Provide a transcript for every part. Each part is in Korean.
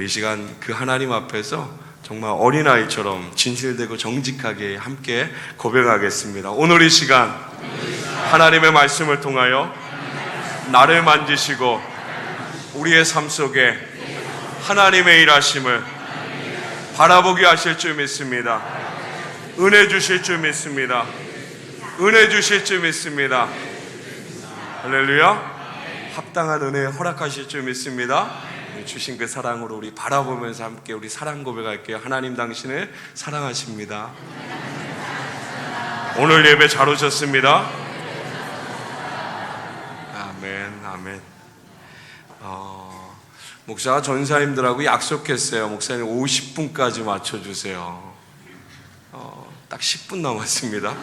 우리 시간 그 하나님 앞에서 정말 어린아이처럼 진실되고 정직하게 함께 고백하겠습니다. 오늘 이 시간 하나님의 말씀을 통하여 나를 만지시고 우리의 삶 속에 하나님의 일하심을 바라보게 하실 줄 믿습니다. 은혜 주실 줄 믿습니다. 은혜 주실 줄 믿습니다. 할렐루야. 합당한 은혜 허락하실 줄 믿습니다. 주신 그 사랑으로 우리 바라보면서 함께 우리 사랑 고백할게요. 하나님 당신을 사랑하십니다. 오늘 예배 잘 오셨습니다. 아멘, 아멘. 목사가 전사님들하고 약속했어요. 목사님 50분까지 맞춰주세요. 딱 10분 남았습니다.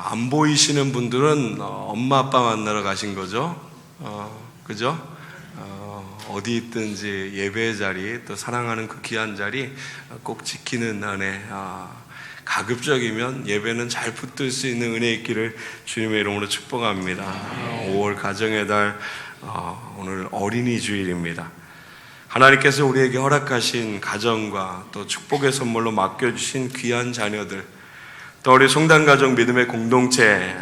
안 보이시는 분들은 엄마 아빠 만나러 가신 거죠. 그죠? 어디 있든지 예배의 자리, 또 사랑하는 그 귀한 자리 꼭 지키는 은혜, 가급적이면 예배는 잘 붙들 수 있는 은혜 있기를 주님의 이름으로 축복합니다. 5월 가정의 달, 오늘 어린이 주일입니다. 하나님께서 우리에게 허락하신 가정과 또 축복의 선물로 맡겨주신 귀한 자녀들, 또 우리 송단가족 믿음의 공동체,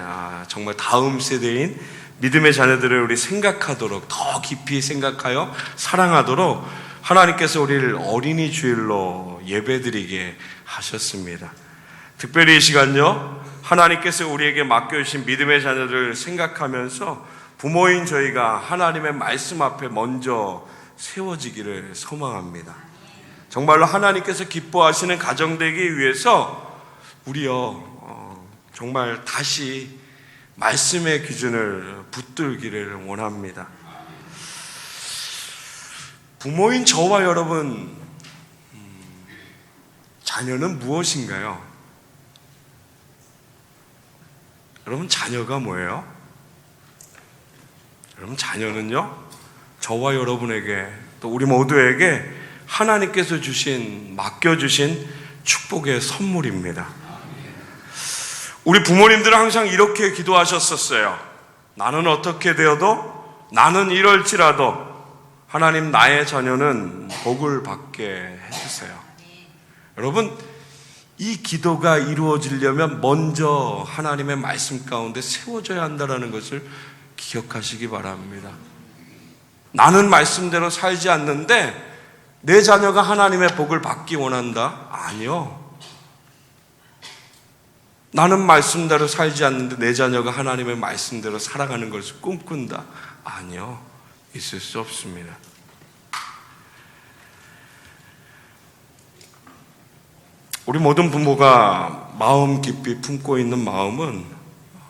정말 다음 세대인 믿음의 자녀들을 우리 생각하도록, 더 깊이 생각하여 사랑하도록 하나님께서 우리를 어린이 주일로 예배드리게 하셨습니다. 특별히 이 시간요, 하나님께서 우리에게 맡겨주신 믿음의 자녀들을 생각하면서 부모인 저희가 하나님의 말씀 앞에 먼저 세워지기를 소망합니다. 정말로 하나님께서 기뻐하시는 가정 되기 위해서 우리요, 정말 다시 말씀의 기준을 붙들기를 원합니다. 부모인 저와 여러분, 자녀는 무엇인가요? 여러분, 자녀가 뭐예요? 여러분, 자녀는요, 저와 여러분에게 또 우리 모두에게 하나님께서 맡겨주신 축복의 선물입니다. 우리 부모님들은 항상 이렇게 기도하셨었어요. 나는 어떻게 되어도, 나는 이럴지라도 하나님 나의 자녀는 복을 받게 해주세요. 여러분, 이 기도가 이루어지려면 먼저 하나님의 말씀 가운데 세워져야 한다는 것을 기억하시기 바랍니다. 나는 말씀대로 살지 않는데 내 자녀가 하나님의 복을 받기 원한다? 아니요. 나는 말씀대로 살지 않는데 내 자녀가 하나님의 말씀대로 살아가는 것을 꿈꾼다? 아니요. 있을 수 없습니다. 우리 모든 부모가 마음 깊이 품고 있는 마음은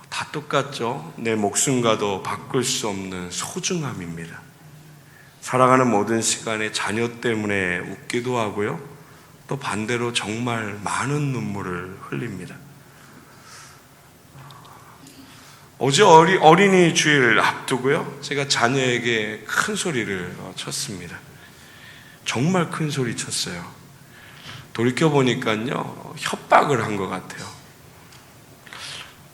다 똑같죠. 내 목숨과도 바꿀 수 없는 소중함입니다. 살아가는 모든 시간에 자녀 때문에 웃기도 하고요, 또 반대로 정말 많은 눈물을 흘립니다. 어제 어린이 주일 앞두고요, 제가 자녀에게 큰 소리를 쳤습니다. 정말 큰 소리 쳤어요. 돌이켜보니까요, 협박을 한 것 같아요.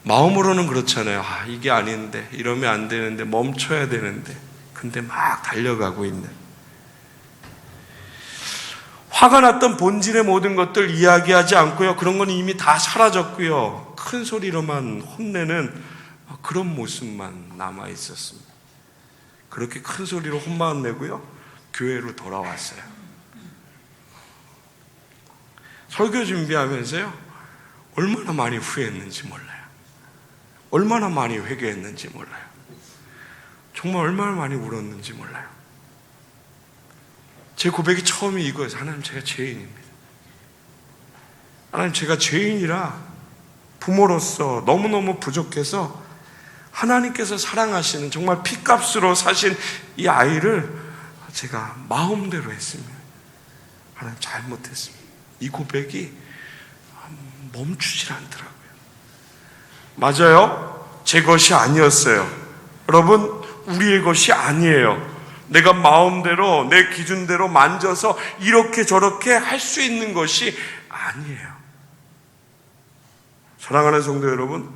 마음으로는 그렇잖아요. 이게 아닌데, 이러면 안 되는데, 멈춰야 되는데, 근데 막 달려가고 있는, 화가 났던 본질의 모든 것들 이야기하지 않고요, 그런 건 이미 다 사라졌고요, 큰 소리로만 혼내는 그런 모습만 남아 있었습니다. 그렇게 큰 소리로 혼만 내고요, 교회로 돌아왔어요. 설교 준비하면서요, 얼마나 많이 후회했는지 몰라요. 얼마나 많이 회개했는지 몰라요. 정말 얼마나 많이 울었는지 몰라요. 제 고백이 처음이 이거예요. 하나님, 제가 죄인입니다. 하나님, 제가 죄인이라 부모로서 너무너무 부족해서 하나님께서 사랑하시는 정말 핏값으로 사신 이 아이를 제가 마음대로 했습니다. 하나님, 잘못했습니다. 이 고백이 멈추질 않더라고요. 맞아요. 제 것이 아니었어요. 여러분, 우리의 것이 아니에요. 내가 마음대로 내 기준대로 만져서 이렇게 저렇게 할 수 있는 것이 아니에요. 사랑하는 성도 여러분,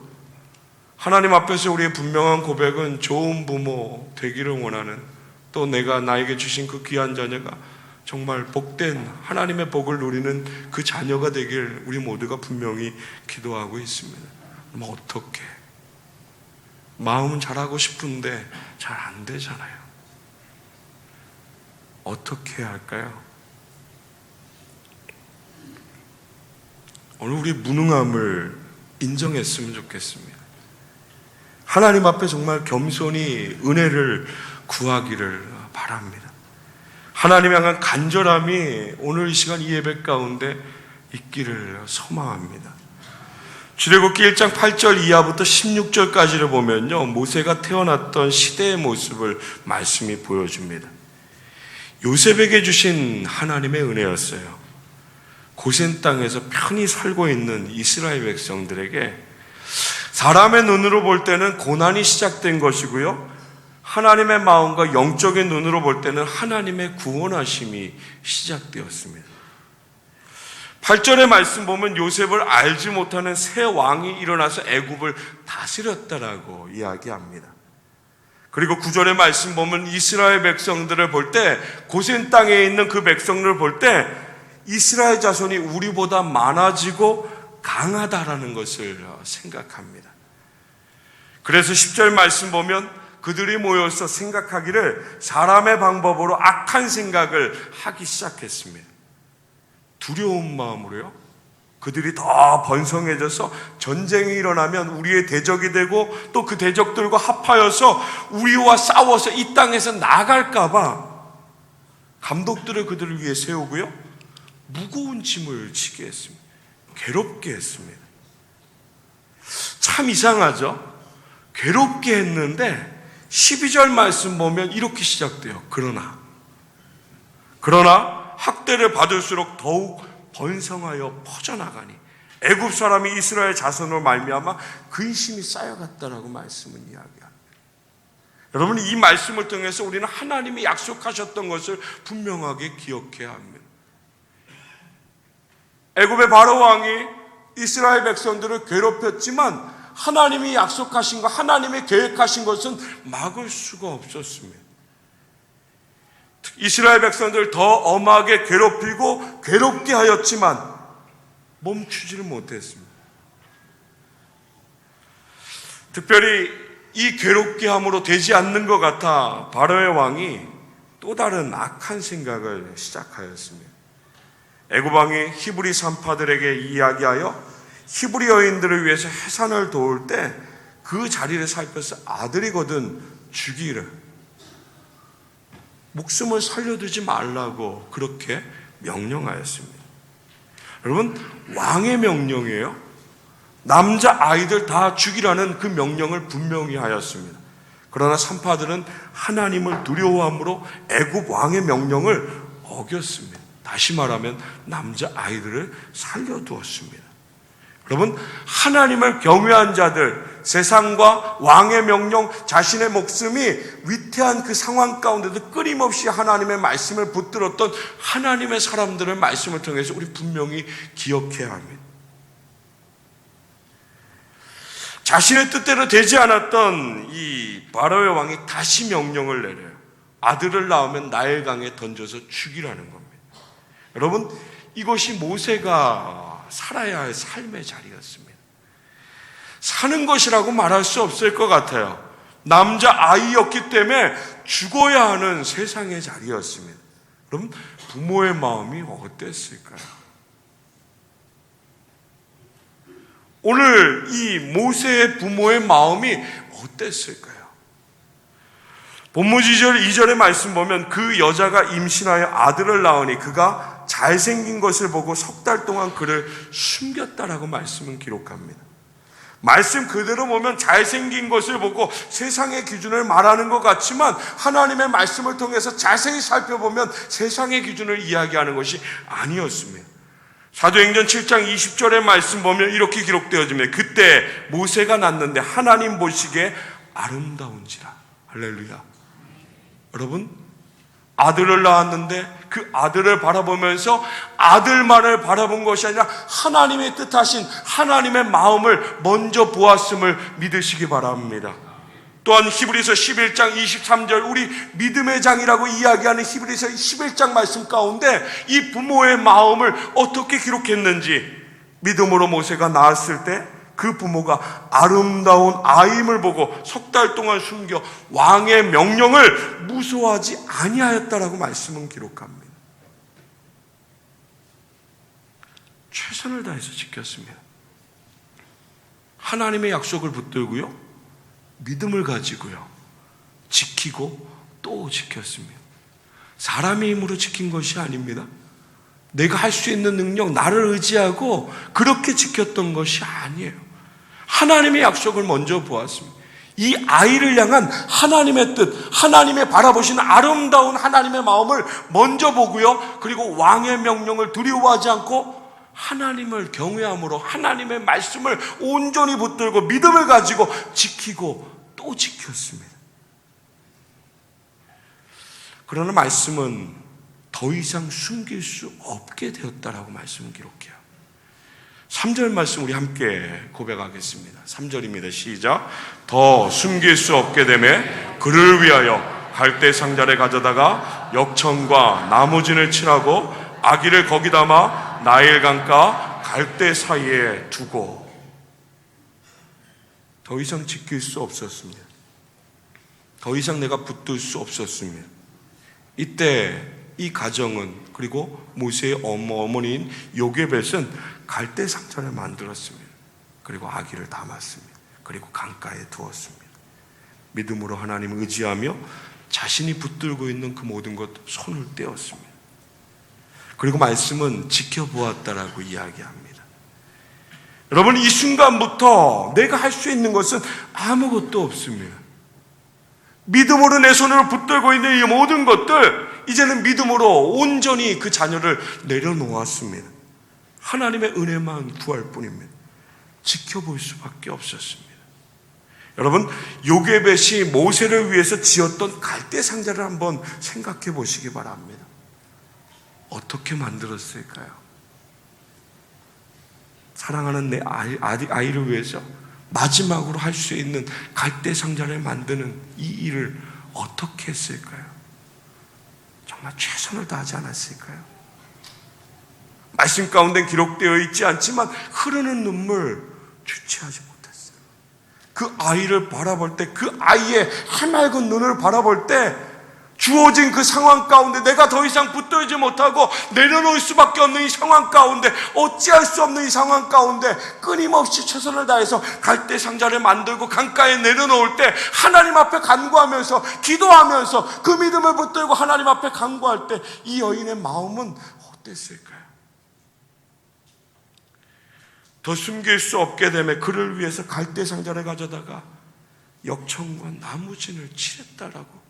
하나님 앞에서 우리의 분명한 고백은 좋은 부모 되기를 원하는, 또 내가 나에게 주신 그 귀한 자녀가 정말 복된 하나님의 복을 누리는 그 자녀가 되길 우리 모두가 분명히 기도하고 있습니다. 그럼 어떻게? 마음은 잘하고 싶은데 잘 안 되잖아요. 어떻게 해야 할까요? 오늘 우리 무능함을 인정했으면 좋겠습니다. 하나님 앞에 정말 겸손히 은혜를 구하기를 바랍니다. 하나님 향한 간절함이 오늘 이 시간 이 예배 가운데 있기를 소망합니다. 출애굽기 1장 8절 이하부터 16절까지를 보면요, 모세가 태어났던 시대의 모습을 말씀이 보여줍니다. 요셉에게 주신 하나님의 은혜였어요. 고센 땅에서 편히 살고 있는 이스라엘 백성들에게 사람의 눈으로 볼 때는 고난이 시작된 것이고요, 하나님의 마음과 영적인 눈으로 볼 때는 하나님의 구원하심이 시작되었습니다. 8절의 말씀 보면 요셉을 알지 못하는 새 왕이 일어나서 애굽을 다스렸다라고 이야기합니다. 그리고 9절의 말씀 보면 이스라엘 백성들을 볼 때, 고센 땅에 있는 그 백성들을 볼 때 이스라엘 자손이 우리보다 많아지고 강하다라는 것을 생각합니다. 그래서 10절 말씀 보면 그들이 모여서 생각하기를 사람의 방법으로 악한 생각을 하기 시작했습니다. 두려운 마음으로요. 그들이 더 번성해져서 전쟁이 일어나면 우리의 대적이 되고 또 그 대적들과 합하여서 우리와 싸워서 이 땅에서 나갈까봐 감독들을 그들을 위해 세우고요, 무거운 짐을 지게 했습니다. 괴롭게 했습니다. 참 이상하죠? 괴롭게 했는데 12절 말씀 보면 이렇게 시작돼요. 그러나 학대를 받을수록 더욱 번성하여 퍼져나가니 애굽 사람이 이스라엘 자손으로 말미암아 근심이 쌓여갔다라고 말씀은 이야기합니다. 여러분, 이 말씀을 통해서 우리는 하나님이 약속하셨던 것을 분명하게 기억해야 합니다. 애굽의 바로 왕이 이스라엘 백성들을 괴롭혔지만 하나님이 약속하신 것, 하나님이 계획하신 것은 막을 수가 없었습니다. 이스라엘 백성들을 더 엄하게 괴롭히고 괴롭게 하였지만 멈추지를 못했습니다. 특별히 이 괴롭게 함으로 되지 않는 것 같아 바로의 왕이 또 다른 악한 생각을 시작하였습니다. 애굽 왕이 히브리 산파들에게 이야기하여 히브리 여인들을 위해서 해산을 도울 때 그 자리를 살펴서 아들이거든 죽이라, 목숨을 살려두지 말라고 그렇게 명령하였습니다. 여러분, 왕의 명령이에요. 남자 아이들 다 죽이라는 그 명령을 분명히 하였습니다. 그러나 산파들은 하나님을 두려워함으로 애굽 왕의 명령을 어겼습니다. 다시 말하면 남자 아이들을 살려두었습니다. 여러분, 하나님을 경외한 자들, 세상과 왕의 명령, 자신의 목숨이 위태한 그 상황 가운데도 끊임없이 하나님의 말씀을 붙들었던 하나님의 사람들의 말씀을 통해서 우리 분명히 기억해야 합니다. 자신의 뜻대로 되지 않았던 이 바로의 왕이 다시 명령을 내려요. 아들을 낳으면 나일강에 던져서 죽이라는 겁니다. 여러분, 이것이 모세가 살아야 할 삶의 자리였습니다. 사는 것이라고 말할 수 없을 것 같아요. 남자 아이였기 때문에 죽어야 하는 세상의 자리였습니다. 그럼 부모의 마음이 어땠을까요? 오늘 이 모세의 부모의 마음이 어땠을까요? 본문 2절의 말씀 보면 그 여자가 임신하여 아들을 낳으니 그가 잘생긴 것을 보고 석 달 동안 그를 숨겼다라고 말씀은 기록합니다. 말씀 그대로 보면 잘생긴 것을 보고 세상의 기준을 말하는 것 같지만 하나님의 말씀을 통해서 자세히 살펴보면 세상의 기준을 이야기하는 것이 아니었습니다. 사도행전 7장 20절의 말씀 보면 이렇게 기록되어집니다. 그때 모세가 낳는데 하나님 보시기에 아름다운지라. 할렐루야. 여러분, 아들을 낳았는데 그 아들을 바라보면서 아들만을 바라본 것이 아니라 하나님의 뜻하신 하나님의 마음을 먼저 보았음을 믿으시기 바랍니다. 또한 히브리서 11장 23절, 우리 믿음의 장이라고 이야기하는 히브리서 11장 말씀 가운데 이 부모의 마음을 어떻게 기록했는지, 믿음으로 모세가 낳았을 때 그 부모가 아름다운 아임을 보고 석 달 동안 숨겨 왕의 명령을 무서워하지 아니하였다라고 말씀은 기록합니다. 최선을 다해서 지켰습니다. 하나님의 약속을 붙들고요, 믿음을 가지고요, 지키고 또 지켰습니다. 사람의 힘으로 지킨 것이 아닙니다. 내가 할 수 있는 능력, 나를 의지하고 그렇게 지켰던 것이 아니에요. 하나님의 약속을 먼저 보았습니다. 이 아이를 향한 하나님의 뜻, 하나님의 바라보시는 아름다운 하나님의 마음을 먼저 보고요, 그리고 왕의 명령을 두려워하지 않고 하나님을 경외함으로 하나님의 말씀을 온전히 붙들고 믿음을 가지고 지키고 또 지켰습니다. 그러나 말씀은 더 이상 숨길 수 없게 되었다라고 말씀을 기록해요. 3절 말씀 우리 함께 고백하겠습니다. 3절입니다. 시작. 더 숨길 수 없게 되매 그를 위하여 갈대 상자를 가져다가 역청과 나무진을 칠하고 아기를 거기 담아 나일강가 갈대 사이에 두고. 더 이상 지킬 수 없었습니다. 더 이상 내가 붙들 수 없었습니다. 이때 이 가정은, 그리고 모세의 어머니인 요게벳은 갈대 상자를 만들었습니다. 그리고 아기를 담았습니다. 그리고 강가에 두었습니다. 믿음으로 하나님을 의지하며 자신이 붙들고 있는 그 모든 것 손을 떼었습니다. 그리고 말씀은 지켜보았다라고 이야기합니다. 여러분, 이 순간부터 내가 할 수 있는 것은 아무것도 없습니다. 믿음으로 내 손으로 붙들고 있는 이 모든 것들, 이제는 믿음으로 온전히 그 자녀를 내려놓았습니다. 하나님의 은혜만 구할 뿐입니다. 지켜볼 수밖에 없었습니다. 여러분, 요게벳이 모세를 위해서 지었던 갈대 상자를 한번 생각해 보시기 바랍니다. 어떻게 만들었을까요? 사랑하는 내 아이를 위해서 마지막으로 할 수 있는 갈대 상자를 만드는 이 일을 어떻게 했을까요? 정말 최선을 다하지 않았을까요? 말씀 가운데 기록되어 있지 않지만 흐르는 눈물 주체하지 못했어요. 그 아이를 바라볼 때, 그 아이의 해맑은 눈을 바라볼 때 주어진 그 상황 가운데 내가 더 이상 붙들지 못하고 내려놓을 수밖에 없는 이 상황 가운데, 어찌할 수 없는 이 상황 가운데 끊임없이 최선을 다해서 갈대 상자를 만들고 강가에 내려놓을 때, 하나님 앞에 간구하면서 기도하면서 그 믿음을 붙들고 하나님 앞에 간구할 때 이 여인의 마음은 어땠을까요? 더 숨길 수 없게 되매 그를 위해서 갈대 상자를 가져다가 역청과 나무진을 칠했다라고.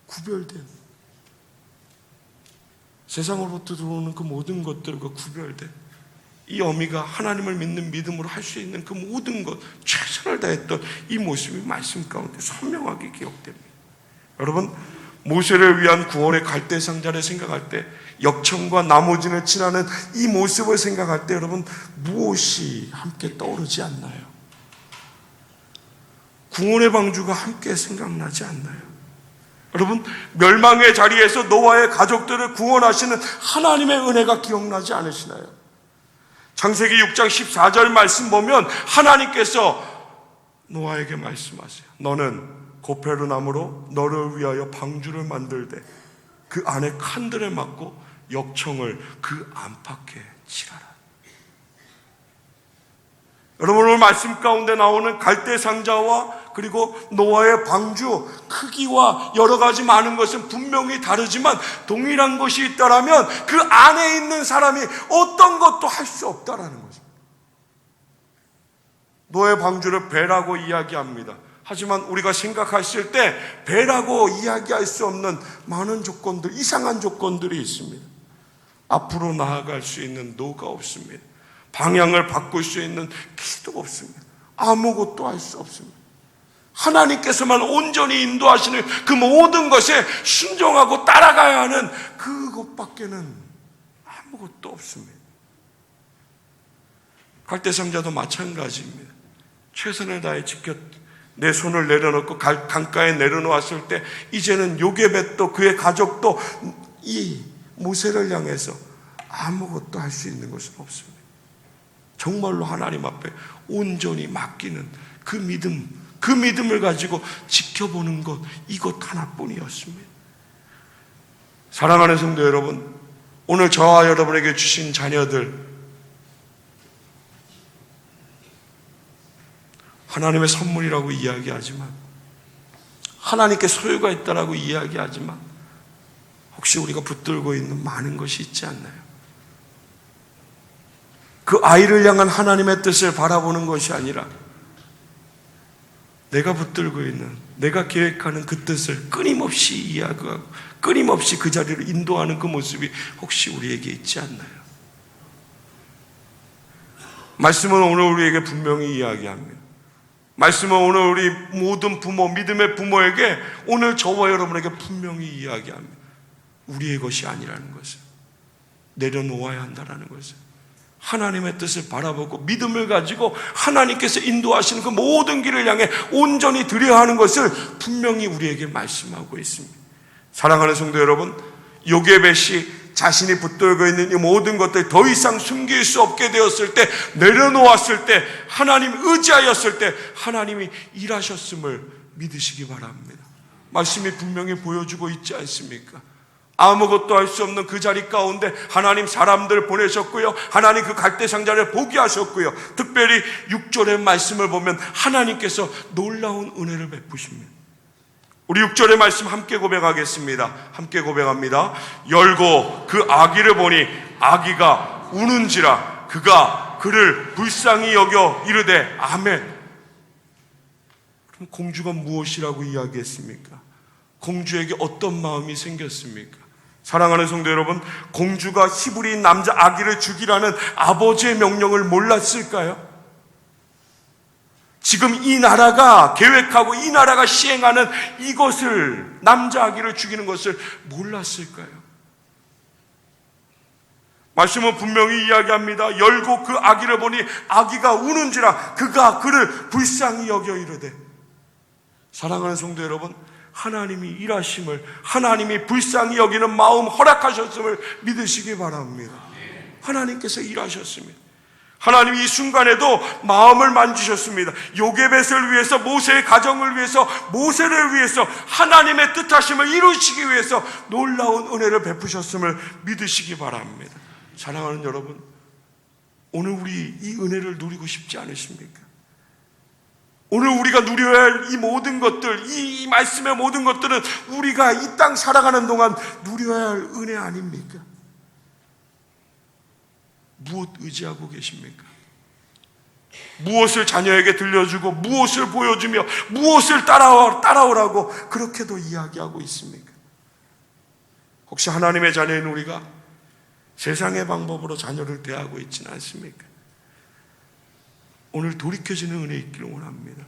구별된, 세상으로부터 들어오는 그 모든 것들과 구별된 이 어미가 하나님을 믿는 믿음으로 할 수 있는 그 모든 것, 최선을 다했던 이 모습이 말씀 가운데 선명하게 기억됩니다. 여러분, 모세를 위한 구원의 갈대 상자를 생각할 때, 역청과 나무진을 칠하는 이 모습을 생각할 때 여러분, 무엇이 함께 떠오르지 않나요? 구원의 방주가 함께 생각나지 않나요? 여러분, 멸망의 자리에서 노아의 가족들을 구원하시는 하나님의 은혜가 기억나지 않으시나요? 창세기 6장 14절 말씀 보면 하나님께서 노아에게 말씀하세요. 너는 고페르 나무로 너를 위하여 방주를 만들되 그 안에 칸들을 막고 역청을 그 안팎에 칠하라. 여러분, 오늘 말씀 가운데 나오는 갈대 상자와 그리고 노아의 방주, 크기와 여러 가지 많은 것은 분명히 다르지만 동일한 것이 있다라면 그 안에 있는 사람이 어떤 것도 할 수 없다라는 것입니다. 노아의 방주를 배라고 이야기합니다. 하지만 우리가 생각했을 때 배라고 이야기할 수 없는 많은 조건들, 이상한 조건들이 있습니다. 앞으로 나아갈 수 있는 노가 없습니다. 방향을 바꿀 수 있는 키도 없습니다. 아무것도 할 수 없습니다. 하나님께서만 온전히 인도하시는 그 모든 것에 순종하고 따라가야 하는 그것밖에는 아무것도 없습니다. 갈대상자도 마찬가지입니다. 최선을 다해 지켜 내 손을 내려놓고 강가에 내려놓았을 때 이제는 요게벳도 그의 가족도 이 모세를 향해서 아무것도 할 수 있는 것은 없습니다. 정말로 하나님 앞에 온전히 맡기는 그 믿음을 가지고 지켜보는 것, 이것 하나뿐이었습니다. 사랑하는 성도 여러분, 오늘 저와 여러분에게 주신 자녀들, 하나님의 선물이라고 이야기하지만, 하나님께 소유가 있다라고 이야기하지만, 혹시 우리가 붙들고 있는 많은 것이 있지 않나요? 그 아이를 향한 하나님의 뜻을 바라보는 것이 아니라 내가 붙들고 있는, 내가 계획하는 그 뜻을 끊임없이 이야기하고 끊임없이 그 자리를 인도하는 그 모습이 혹시 우리에게 있지 않나요? 말씀은 오늘 우리에게 분명히 이야기합니다. 말씀은 오늘 우리 모든 부모, 믿음의 부모에게, 오늘 저와 여러분에게 분명히 이야기합니다. 우리의 것이 아니라는 것을, 내려놓아야 한다는 것을, 하나님의 뜻을 바라보고 믿음을 가지고 하나님께서 인도하시는 그 모든 길을 향해 온전히 드려야 하는 것을 분명히 우리에게 말씀하고 있습니다. 사랑하는 성도 여러분, 요게벳이 자신이 붙들고 있는 이 모든 것들이 더 이상 숨길 수 없게 되었을 때, 내려놓았을 때, 하나님 의지하였을 때 하나님이 일하셨음을 믿으시기 바랍니다. 말씀이 분명히 보여주고 있지 않습니까? 아무것도 할 수 없는 그 자리 가운데 하나님 사람들 보내셨고요, 하나님 그 갈대상자를 보게 하셨고요, 특별히 6절의 말씀을 보면 하나님께서 놀라운 은혜를 베푸십니다. 우리 6절의 말씀 함께 고백하겠습니다. 함께 고백합니다. 열고 그 아기를 보니 아기가 우는지라 그가 그를 불쌍히 여겨 이르되 아멘. 그럼 공주가 무엇이라고 이야기했습니까? 공주에게 어떤 마음이 생겼습니까? 사랑하는 성도 여러분, 공주가 히브리 남자 아기를 죽이라는 아버지의 명령을 몰랐을까요? 지금 이 나라가 계획하고 이 나라가 시행하는 이것을, 남자 아기를 죽이는 것을 몰랐을까요? 말씀은 분명히 이야기합니다. 열고 그 아기를 보니 아기가 우는지라 그가 그를 불쌍히 여겨 이르되. 사랑하는 성도 여러분, 하나님이 일하심을, 하나님이 불쌍히 여기는 마음 허락하셨음을 믿으시기 바랍니다. 하나님께서 일하셨습니다. 하나님이 이 순간에도 마음을 만지셨습니다. 요게벳을 위해서, 모세의 가정을 위해서, 모세를 위해서 하나님의 뜻하심을 이루시기 위해서 놀라운 은혜를 베푸셨음을 믿으시기 바랍니다. 사랑하는 여러분, 오늘 우리 이 은혜를 누리고 싶지 않으십니까? 오늘 우리가 누려야 할 이 모든 것들, 이 말씀의 모든 것들은 우리가 이 땅 살아가는 동안 누려야 할 은혜 아닙니까? 무엇 의지하고 계십니까? 무엇을 자녀에게 들려주고, 무엇을 보여주며, 무엇을 따라오라고 그렇게도 이야기하고 있습니까? 혹시 하나님의 자녀인 우리가 세상의 방법으로 자녀를 대하고 있지는 않습니까? 오늘 돌이켜지는 은혜 있기를 원합니다.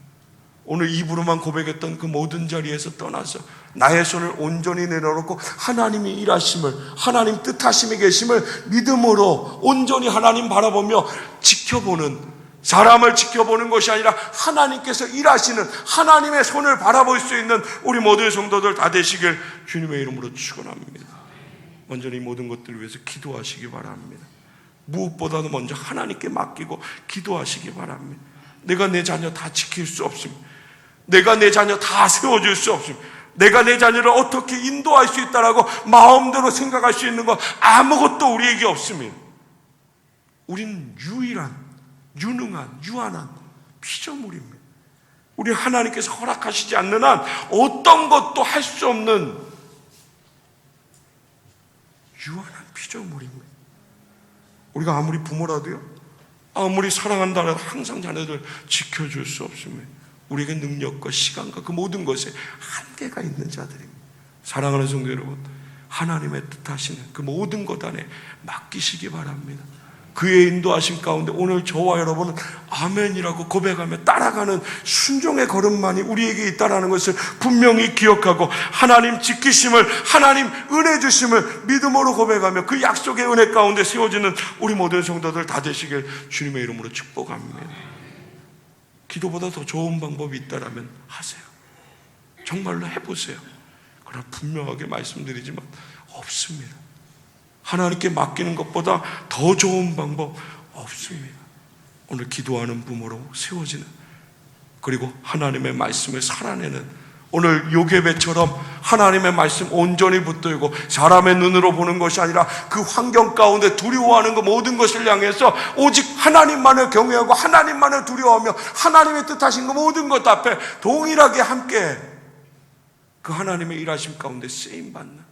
오늘 입으로만 고백했던 그 모든 자리에서 떠나서 나의 손을 온전히 내려놓고 하나님이 일하심을, 하나님 뜻하심이 계심을 믿음으로 온전히 하나님 바라보며 지켜보는, 사람을 지켜보는 것이 아니라 하나님께서 일하시는 하나님의 손을 바라볼 수 있는 우리 모든 성도들 다 되시길 주님의 이름으로 축원합니다. 먼저 이 모든 것들을 위해서 기도하시기 바랍니다. 무엇보다도 먼저 하나님께 맡기고 기도하시기 바랍니다. 내가 내 자녀 다 지킬 수 없습니다. 내가 내 자녀 다 세워줄 수 없습니다. 내가 내 자녀를 어떻게 인도할 수 있다라고 마음대로 생각할 수 있는 것 아무것도 우리에게 없습니다. 우리는 유일한, 유능한, 유한한 피조물입니다. 우리 하나님께서 허락하시지 않는 한 어떤 것도 할 수 없는 유한한 피조물입니다. 우리가 아무리 부모라도요, 아무리 사랑한다 해도 항상 자녀들 지켜줄 수 없습니다. 우리에게 능력과 시간과 그 모든 것에 한계가 있는 자들입니다. 사랑하는 성도 여러분, 하나님의 뜻하시는 그 모든 것 안에 맡기시기 바랍니다. 그의 인도하심 가운데 오늘 저와 여러분은 아멘이라고 고백하며 따라가는 순종의 걸음만이 우리에게 있다는 것을 분명히 기억하고 하나님 지키심을, 하나님 은혜 주심을 믿음으로 고백하며 그 약속의 은혜 가운데 세워지는 우리 모든 성도들 다 되시길 주님의 이름으로 축복합니다. 기도보다 더 좋은 방법이 있다면 하세요. 정말로 해보세요. 그러나 분명하게 말씀드리지만 없습니다. 하나님께 맡기는 것보다 더 좋은 방법 없습니다. 오늘 기도하는 부모로 세워지는, 그리고 하나님의 말씀을 살아내는, 오늘 요괴배처럼 하나님의 말씀 온전히 붙들고 사람의 눈으로 보는 것이 아니라 그 환경 가운데 두려워하는 그 모든 것을 향해서 오직 하나님만을 경외하고 하나님만을 두려워하며 하나님의 뜻하신 그 모든 것 앞에 동일하게 함께 그 하나님의 일하심 가운데 쓰임받는,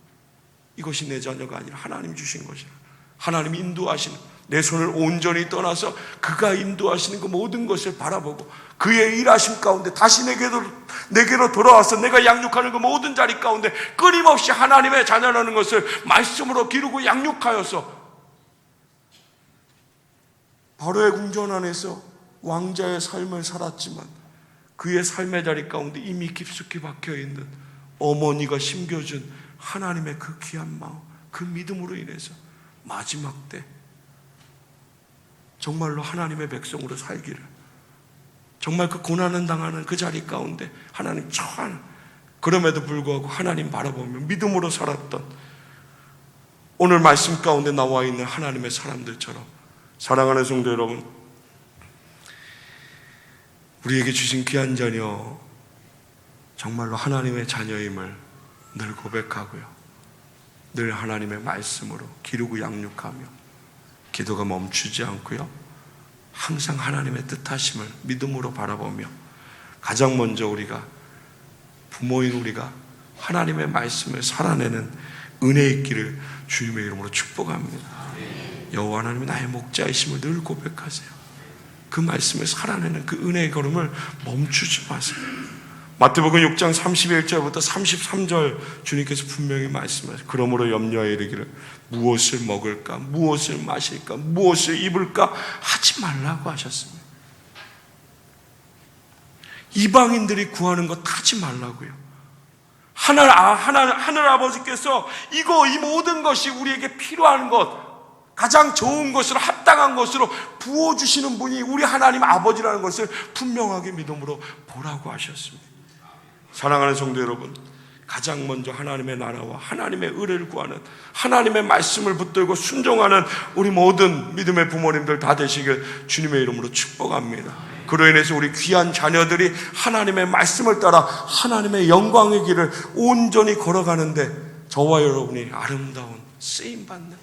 이것이 내 자녀가 아니라 하나님 주신 것이라, 하나님 인도하시는, 내 손을 온전히 떠나서 그가 인도하시는 그 모든 것을 바라보고 그의 일하심 가운데 다시 내게로 돌아와서 내가 양육하는 그 모든 자리 가운데 끊임없이 하나님의 자녀라는 것을 말씀으로 기르고 양육하여서 바로의 궁전 안에서 왕자의 삶을 살았지만 그의 삶의 자리 가운데 이미 깊숙이 박혀있는 어머니가 심겨준 하나님의 그 귀한 마음, 그 믿음으로 인해서 마지막 때 정말로 하나님의 백성으로 살기를, 정말 그 고난을 당하는 그 자리 가운데 하나님 처한, 그럼에도 불구하고 하나님 바라보며 믿음으로 살았던 오늘 말씀 가운데 나와 있는 하나님의 사람들처럼, 사랑하는 성도 여러분, 우리에게 주신 귀한 자녀 정말로 하나님의 자녀임을 늘 고백하고요, 늘 하나님의 말씀으로 기르고 양육하며 기도가 멈추지 않고요, 항상 하나님의 뜻하심을 믿음으로 바라보며 가장 먼저 우리가, 부모인 우리가 하나님의 말씀을 살아내는 은혜 있기를 주님의 이름으로 축복합니다. 여호와 하나님이 나의 목자이심을 늘 고백하세요. 그 말씀을 살아내는 그 은혜의 걸음을 멈추지 마세요. 마태복음 6장 31절부터 33절 주님께서 분명히 말씀하세요. 그러므로 염려하여 이르기를 무엇을 먹을까, 무엇을 마실까, 무엇을 입을까 하지 말라고 하셨습니다. 이방인들이 구하는 것 하지 말라고요. 하늘 아버지께서 이 모든 것이 우리에게 필요한 것, 가장 좋은 것으로 합당한 것으로 부어주시는 분이 우리 하나님 아버지라는 것을 분명하게 믿음으로 보라고 하셨습니다. 사랑하는 성도 여러분, 가장 먼저 하나님의 나라와 하나님의 의를 구하는, 하나님의 말씀을 붙들고 순종하는 우리 모든 믿음의 부모님들 다 되시길 주님의 이름으로 축복합니다. 그로 인해서 우리 귀한 자녀들이 하나님의 말씀을 따라 하나님의 영광의 길을 온전히 걸어가는데 저와 여러분이 아름다운 쓰임받는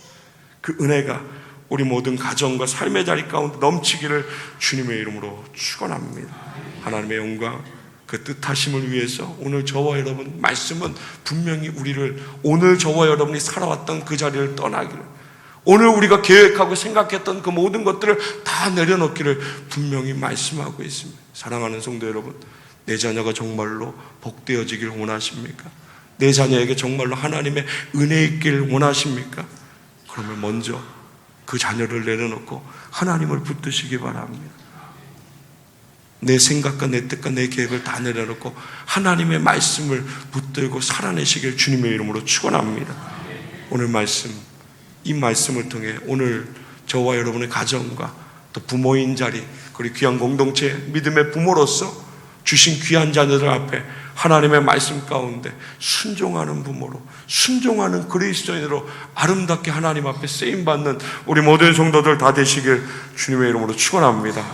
그 은혜가 우리 모든 가정과 삶의 자리 가운데 넘치기를 주님의 이름으로 축원합니다. 하나님의 영광, 그 뜻하심을 위해서 오늘 저와 여러분, 말씀은 분명히 우리를 오늘 저와 여러분이 살아왔던 그 자리를 떠나기를, 오늘 우리가 계획하고 생각했던 그 모든 것들을 다 내려놓기를 분명히 말씀하고 있습니다. 사랑하는 성도 여러분, 내 자녀가 정말로 복되어지길 원하십니까? 내 자녀에게 정말로 하나님의 은혜 있길 원하십니까? 그러면 먼저 그 자녀를 내려놓고 하나님을 붙드시기 바랍니다. 내 생각과 내 뜻과 내 계획을 다 내려놓고 하나님의 말씀을 붙들고 살아내시길 주님의 이름으로 축원합니다. 오늘 말씀, 이 말씀을 통해 오늘 저와 여러분의 가정과 또 부모인 자리, 그리고 귀한 공동체 믿음의 부모로서 주신 귀한 자녀들 앞에 하나님의 말씀 가운데 순종하는 부모로, 순종하는 그리스도인으로 아름답게 하나님 앞에 쓰임받는 우리 모든 성도들 다 되시길 주님의 이름으로 축원합니다.